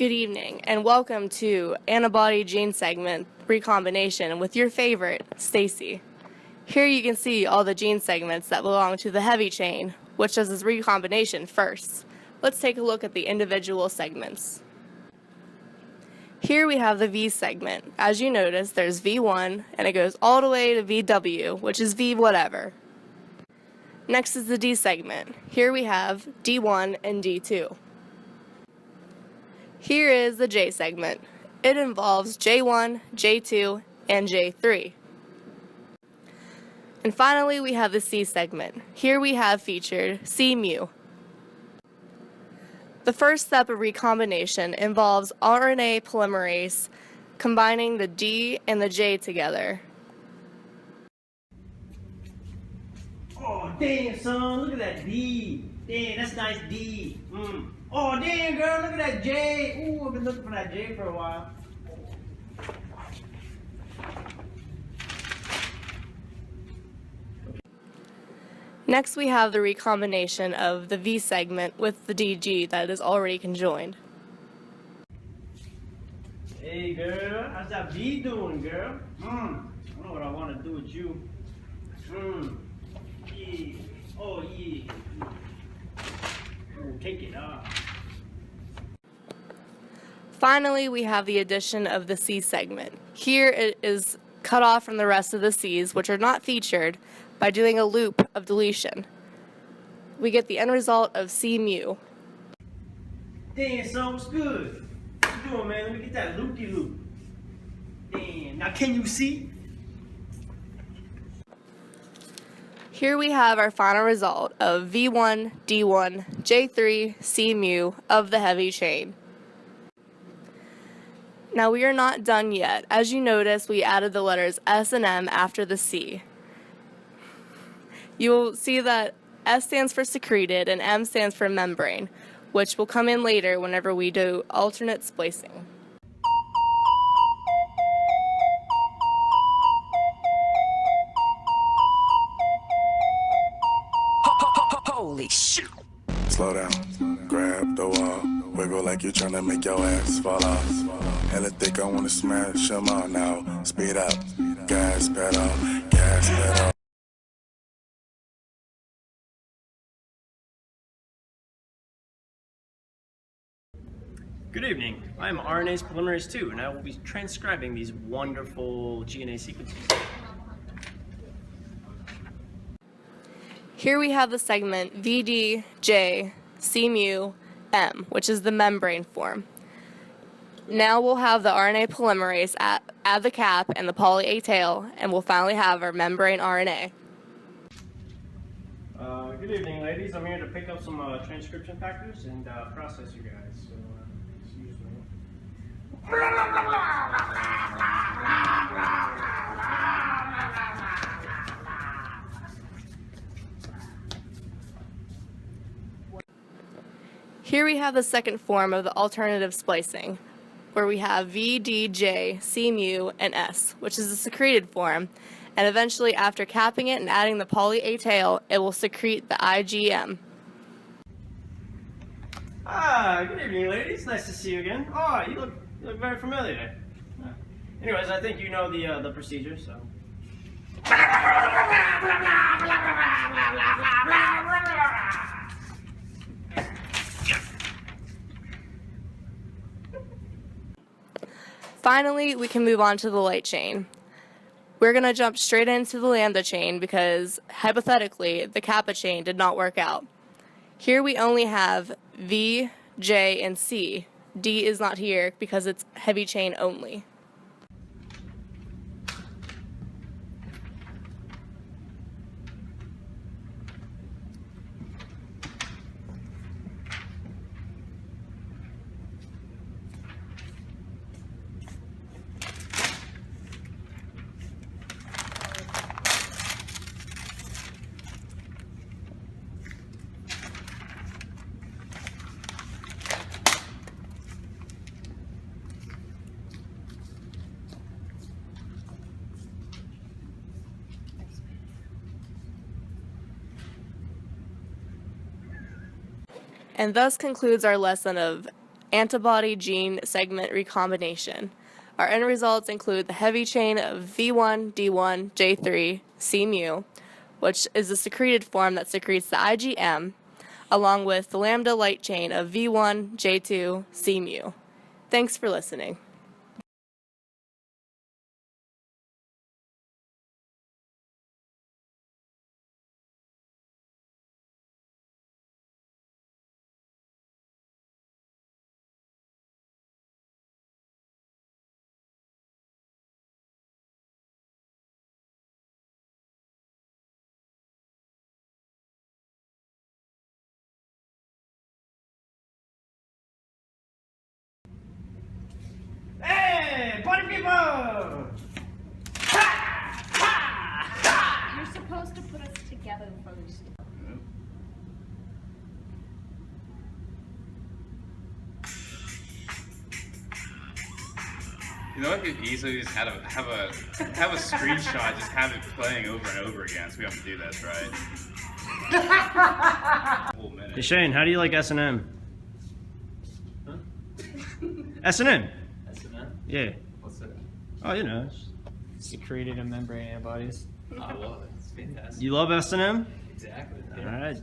Good evening, and welcome to Antibody Gene Segment Recombination with your favorite, Stacy. Here you can see all the gene segments that belong to the heavy chain, which does its recombination first. Let's take a look at the individual segments. Here we have the V segment. As you notice, there's V1, and it goes all the way to VW, which is V whatever. Next is the D segment. Here we have D1 and D2. Here is the J segment. It involves J1, J2, and J3. And finally, we have the C segment. Here we have featured C mu. The first step of recombination involves RNA polymerase combining the D and the J together. Oh, damn, son, look at that D. Damn, that's nice D. Oh, damn, girl, look at that J. Ooh, I've been looking for that J for a while. Next, we have the recombination of the V segment with the DG that is already conjoined. Hey, girl, how's that V doing, girl? I know what I want to do with you. Yeah. Oh, yeah. Ooh, take it off. Finally, we have the addition of the C segment. Here it is cut off from the rest of the C's, which are not featured, by doing a loop of deletion. We get the end result of C mu. Damn, son, what's good? What you doing, man? Let me get that loop-de-loop. Damn, now can you see? Here we have our final result of V1, D1, J3, C mu of the heavy chain. Now we are not done yet. As you notice, we added the letters S and M after the C. You will see that S stands for secreted and M stands for membrane, which will come in later whenever we do alternate splicing. Holy shit. Slow down, grab the wall, wiggle like you're trying to make your ass fall off. Hella thick, I wanna smash them all now. Speed up, gas pedal, gas pedal. Good evening. I'm RNase polymerase 2, and I will be transcribing these wonderful GNA sequences. Here we have the segment VDJ C mu M, which is the membrane form. Now we'll have the RNA polymerase add the cap and the poly A tail, and we'll finally have our membrane RNA. Good evening, ladies. I'm here to pick up some transcription factors and process you guys. So, excuse me. Here we have the second form of the alternative splicing, where we have VDJ, C mu, and S, which is the secreted form, and eventually after capping it and adding the poly A tail, it will secrete the IgM. Good evening, ladies. Nice to see you again. Oh, you look very familiar. Anyways, I think you know the procedure, so. Finally, we can move on to the light chain. We're going to jump straight into the lambda chain because, hypothetically, the kappa chain did not work out. Here we only have V, J, and C. D is not here because it's heavy chain only. And thus concludes our lesson of antibody gene segment recombination. Our end results include the heavy chain of V1, D1, J3, C-mu, which is the secreted form that secretes the IgM, along with the lambda light chain of V1, J2, C-mu. Thanks for listening. Hey, party people! You're supposed to put us together first. You know, I could easily just have a screenshot, just have it playing over and over again, so we don't have to do this, right? Whole minute. Hey Shane, how do you like S&M? Huh? S&M? S&M? Yeah. What's that? Oh, you know. Secreted and membrane antibodies. Oh, well, it's fantastic. You love S&M? Exactly. All right.